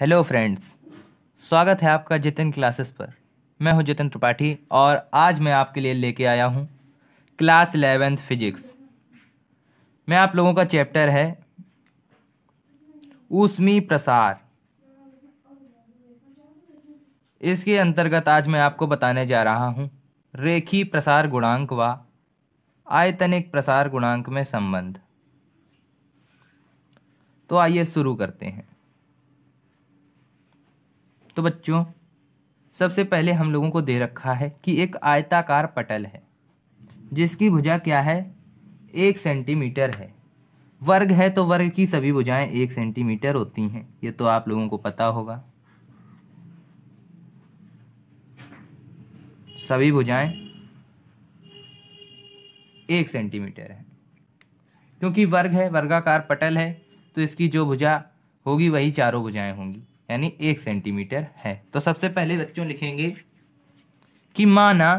Hello friends, स्वागत है आपका जितिन क्लासेस पर। मैं हूं जितिन त्रिपाठी और आज मैं आपके लिए लेके आया हूं क्लास 11th फिजिक्स। मैं आप लोगों का चैप्टर है ऊष्मी प्रसार। इसके अंतर्गत आज मैं आपको बताने जा रहा हूं रेखीय प्रसार गुणांक व आयतनिक प्रसार गुणांक में संबंध। तो आइए शुरू करते हैं। तो बच्चों, सबसे पहले हम लोगों को दे रखा है कि एक आयताकार पटल है जिसकी भुजा क्या है, 1 सेंटीमीटर है। वर्ग है तो वर्ग की सभी भुजाएं 1 सेंटीमीटर होती हैं, ये तो आप लोगों को पता होगा। सभी भुजाएं 1 सेंटीमीटर है। क्योंकि वर्ग है, वर्गाकार पटल है, तो इसकी जो भुजा होगी वही चारों भुजाएं होंगी, यानी 1 सेंटीमीटर है। तो सबसे पहले बच्चों लिखेंगे कि माना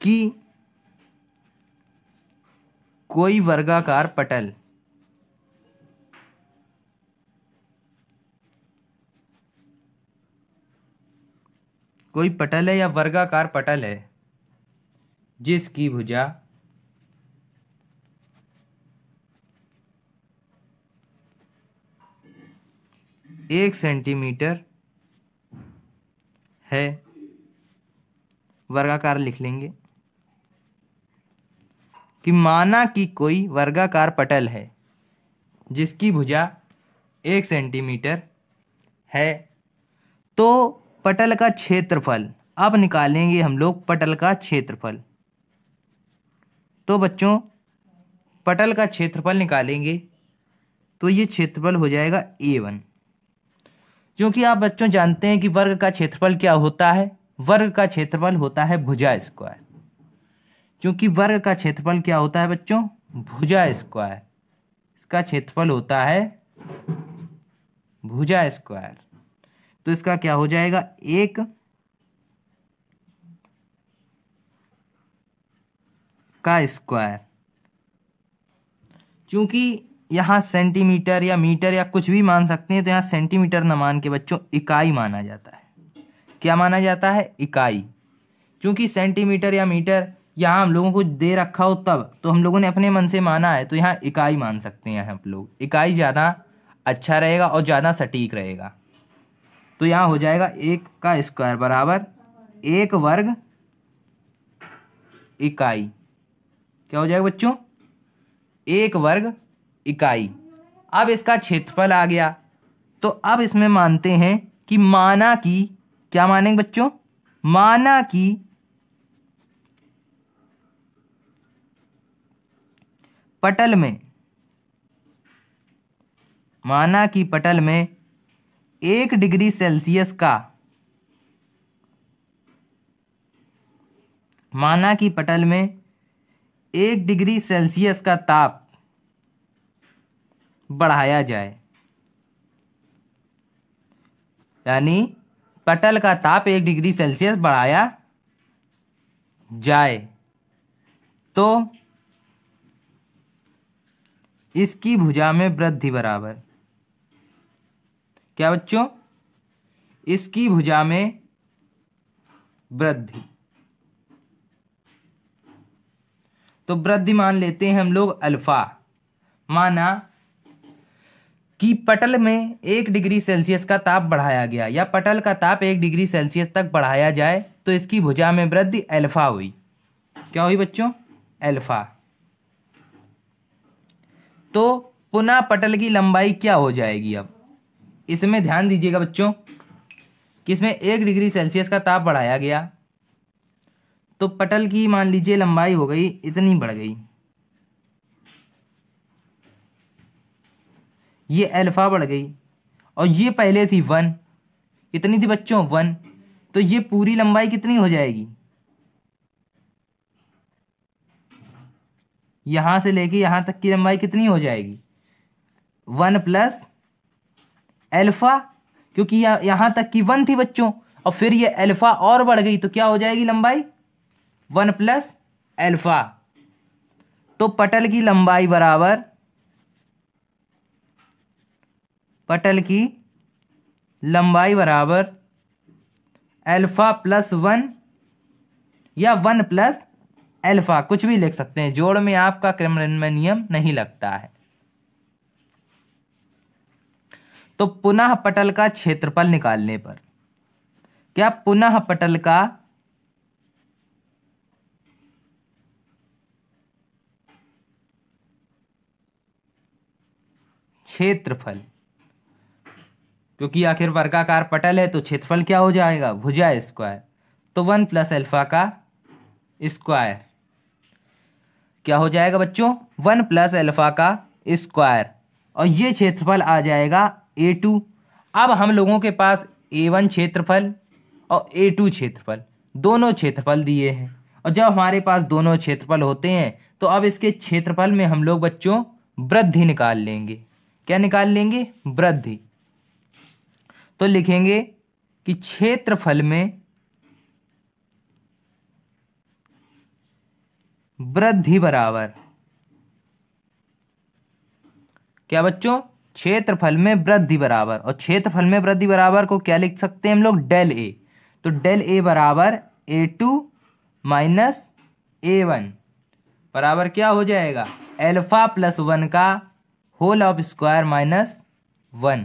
कि कोई वर्गाकार पटल कोई पटल है या वर्गाकार पटल है जिसकी भुजा 1 सेंटीमीटर है। वर्गाकार लिख लेंगे कि माना कि कोई वर्गाकार पटल है जिसकी भुजा 1 सेंटीमीटर है, तो पटल का क्षेत्रफल, अब निकालेंगे हम लोग पटल का क्षेत्रफल। तो बच्चों, पटल का क्षेत्रफल निकालेंगे तो ये क्षेत्रफल हो जाएगा A1। क्योंकि आप बच्चों जानते हैं कि वर्ग का क्षेत्रफल क्या होता है, वर्ग का क्षेत्रफल होता है भुजा स्क्वायर। क्योंकि वर्ग का क्षेत्रफल क्या होता है बच्चों, भुजा स्क्वायर। इसका क्षेत्रफल होता है भुजा स्क्वायर। तो इसका क्या हो जाएगा, 1 का स्क्वायर। क्योंकि यहाँ सेंटीमीटर या मीटर या कुछ भी मान सकते हैं, तो यहाँ सेंटीमीटर न मान के बच्चों इकाई माना जाता है। क्या माना जाता है, इकाई। क्योंकि सेंटीमीटर या मीटर यहाँ हम लोगों को दे रखा हो तब तो हम लोगों ने अपने मन से माना है, तो यहाँ इकाई मान सकते हैं हम लोग। इकाई ज़्यादा अच्छा रहेगा और ज़्यादा सटीक रहेगा। तो यहाँ हो जाएगा 1 का स्क्वायर बराबर 1 वर्ग इकाई। क्या हो जाएगा बच्चों, 1 वर्ग इकाई। अब इसका क्षेत्रफल आ गया, तो अब इसमें मानते हैं कि माना कि, क्या मानेंगे बच्चों, माना कि पटल में 1 डिग्री सेल्सियस का, माना कि पटल में 1 डिग्री सेल्सियस का ताप बढ़ाया जाए, यानी पटल का ताप 1 डिग्री सेल्सियस बढ़ाया जाए, तो इसकी भुजा में वृद्धि बराबर, क्या बच्चों, इसकी भुजा में वृद्धि। तो वृद्धि मान लेते हैं हम लोग अल्फा। माना कि पटल में 1 डिग्री सेल्सियस का ताप बढ़ाया गया, या पटल का ताप 1 डिग्री सेल्सियस तक बढ़ाया जाए, तो इसकी भुजा में वृद्धि अल्फा हुई। क्या हुई बच्चों, अल्फा। तो पुनः पटल की लंबाई क्या हो जाएगी, अब इसमें ध्यान दीजिएगा बच्चों कि इसमें 1 डिग्री सेल्सियस का ताप बढ़ाया गया, तो पटल की मान लीजिए लंबाई हो गई, इतनी बढ़ गई, ये अल्फा बढ़ गई, और ये पहले थी 1। कितनी थी बच्चों, 1। तो ये पूरी लंबाई कितनी हो जाएगी, यहां से लेके यहां तक की लंबाई कितनी हो जाएगी, 1 प्लस अल्फा। क्योंकि यहां तक की 1 थी बच्चों, और फिर ये अल्फा और बढ़ गई, तो क्या हो जाएगी लंबाई, 1 प्लस अल्फा। तो पटल की लंबाई बराबर अल्फा प्लस 1 या 1 प्लस अल्फा, कुछ भी लिख सकते हैं, जोड़ में आपका क्रिमरन नियम नहीं लगता है। तो पुनः पटल का क्षेत्रफल निकालने पर क्या पुनः पटल का क्षेत्रफल, क्योंकि आखिर वर्गाकार पटल है तो क्षेत्रफल क्या हो जाएगा, भुजा स्क्वायर, तो 1 प्लस अल्फा का स्क्वायर क्या हो जाएगा बच्चों, 1 प्लस अल्फा का स्क्वायर, और ये क्षेत्रफल आ जाएगा A2। अब हम लोगों के पास A1 क्षेत्रफल और A2 क्षेत्रफल, दोनों क्षेत्रफल दिए हैं, और जब हमारे पास दोनों क्षेत्रफल होते हैं तो अब इसके क्षेत्रफल में हम लोग बच्चों वृद्धि निकाल लेंगे। क्या निकाल लेंगे, वृद्धि। तो लिखेंगे कि क्षेत्रफल में वृद्धि बराबर, क्या बच्चों, क्षेत्रफल में वृद्धि बराबर, और क्षेत्रफल में वृद्धि बराबर को क्या लिख सकते हैं हम लोग, डेल ए। तो डेल ए बराबर A2 माइनस A1 बराबर क्या हो जाएगा, अल्फा प्लस 1 का होल ऑफ स्क्वायर माइनस 1।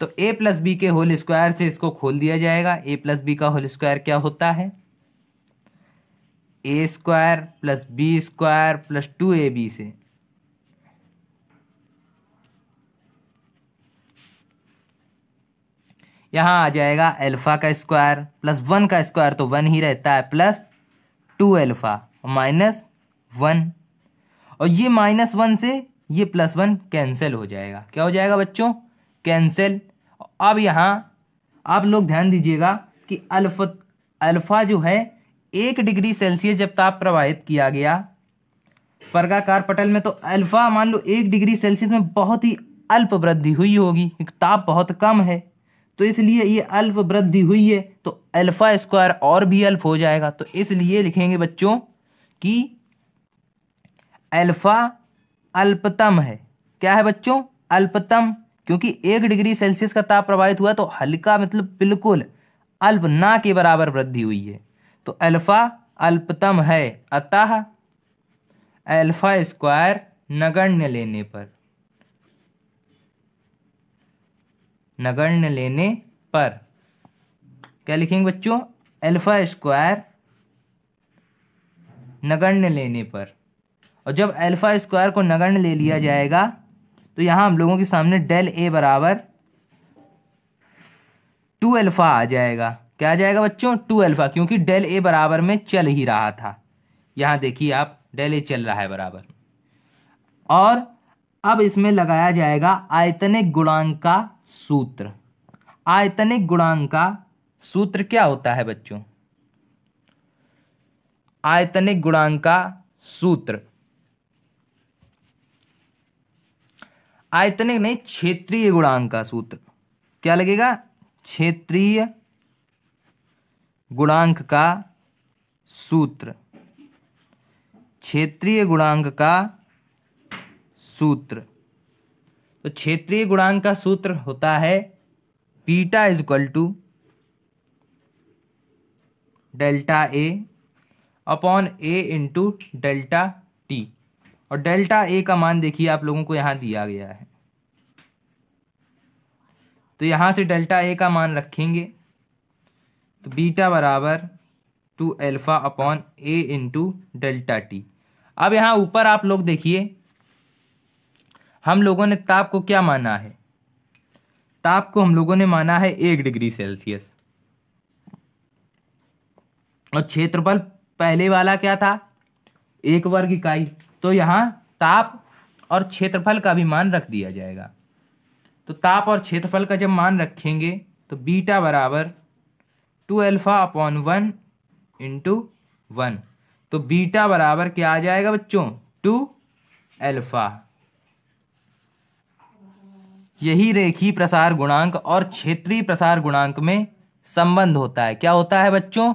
तो a प्लस बी के होल स्क्वायर से इसको खोल दिया जाएगा। a प्लस बी का होल स्क्वायर क्या होता है, a square plus B square plus 2ab से यहां आ जाएगा अल्फा का स्क्वायर प्लस 1 का स्क्वायर तो 1 ही रहता है, प्लस 2 अल्फा माइनस 1, और ये माइनस 1 से ये प्लस 1 कैंसिल हो जाएगा। क्या हो जाएगा बच्चों, कैंसिल। अब यहाँ आप लोग ध्यान दीजिएगा कि अल्फा जो है 1 डिग्री सेल्सियस जब ताप प्रवाहित किया गया वर्गाकार पटल में, तो अल्फा मान लो 1 डिग्री सेल्सियस में बहुत ही अल्प वृद्धि हुई होगी, ताप बहुत कम है, तो इसलिए ये अल्प वृद्धि हुई है, तो अल्फा स्क्वायर और भी अल्प हो जाएगा। तो इसलिए लिखेंगे बच्चों कि अल्फा अल्पतम है। क्या है बच्चों, अल्पतम, क्योंकि 1 डिग्री सेल्सियस का ताप प्रभावित हुआ तो हल्का मतलब बिल्कुल अल्प, ना के बराबर वृद्धि हुई है, तो अल्फा अल्पतम है। अतः अल्फा स्क्वायर नगण्य लेने पर क्या लिखेंगे बच्चों, अल्फा स्क्वायर नगण्य लेने पर। और जब अल्फा स्क्वायर को नगण्य ले लिया जाएगा तो यहां हम लोगों के सामने डेल ए बराबर 2 अल्फा आ जाएगा। क्या आ जाएगा बच्चों, 2 अल्फा, क्योंकि डेल ए बराबर में चल ही रहा था। यहां देखिए आप, डेल ए चल रहा है बराबर। और अब इसमें लगाया जाएगा आयतनिक गुणांक का सूत्र। आयतनिक गुणांक का सूत्र क्या होता है बच्चों, आयतनिक गुणांक का सूत्र, आयतनिक नहीं, क्षेत्रीय गुणांक का सूत्र क्या लगेगा, क्षेत्रीय गुणांक का सूत्र, क्षेत्रीय गुणांक का सूत्र। तो क्षेत्रीय गुणांक का सूत्र होता है beta is equal to delta A upon A into delta T. और डेल्टा ए का मान देखिए आप लोगों को यहां दिया गया है, तो यहां से डेल्टा ए का मान रखेंगे, तो बीटा बराबर 2 alpha upon A into delta T. अब यहां ऊपर आप लोग देखिए, हम लोगों ने ताप को क्या माना है, ताप को हम लोगों ने माना है 1 डिग्री सेल्सियस, और क्षेत्रफल पहले वाला क्या था, 1 वर्ग इकाई। तो यहां ताप और क्षेत्रफल का भी मान रख दिया जाएगा। तो ताप और क्षेत्रफल का जब मान रखेंगे तो बीटा बराबर 2 अल्फा अपॉन 1 इंटू 1, तो बीटा बराबर क्या आ जाएगा बच्चों, 2 अल्फा। यही रेखीय प्रसार गुणांक और क्षेत्रीय प्रसार गुणांक में संबंध होता है। क्या होता है बच्चों,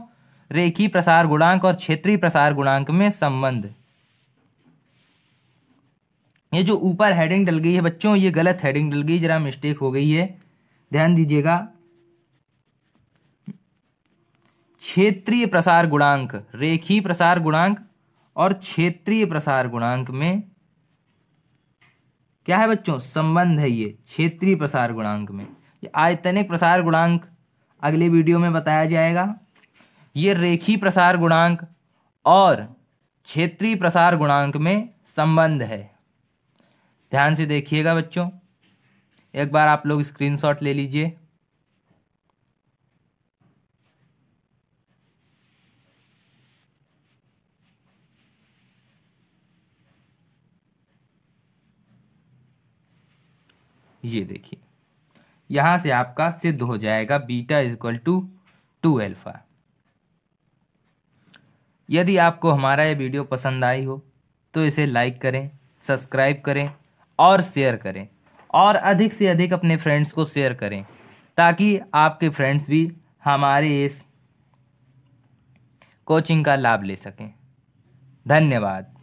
रेखीय प्रसार गुणांक और क्षेत्रीय प्रसार गुणांक में संबंध। ये जो ऊपर हेडिंग डल गई है बच्चों, ये गलत हेडिंग डल गई, जरा मिस्टेक हो गई है, ध्यान दीजिएगा। क्षेत्रीय प्रसार गुणांक, रेखीय प्रसार गुणांक और क्षेत्रीय प्रसार गुणांक में क्या है बच्चों, संबंध है। ये क्षेत्रीय प्रसार गुणांक में, ये आयतनिक प्रसार गुणांक अगले वीडियो में बताया जाएगा। ये रेखीय प्रसार गुणांक और क्षेत्रीय प्रसार गुणांक में संबंध है। ध्यान से देखिएगा बच्चों, एक बार आप लोग स्क्रीनशॉट ले लीजिए। ये देखिए, यहां से आपका सिद्ध हो जाएगा बीटा इक्वल टू 2 अल्फा। यदि आपको हमारा ये वीडियो पसंद आई हो तो इसे लाइक करें, सब्सक्राइब करें और शेयर करें, और अधिक से अधिक अपने फ्रेंड्स को शेयर करें ताकि आपके फ्रेंड्स भी हमारे इस कोचिंग का लाभ ले सकें। धन्यवाद।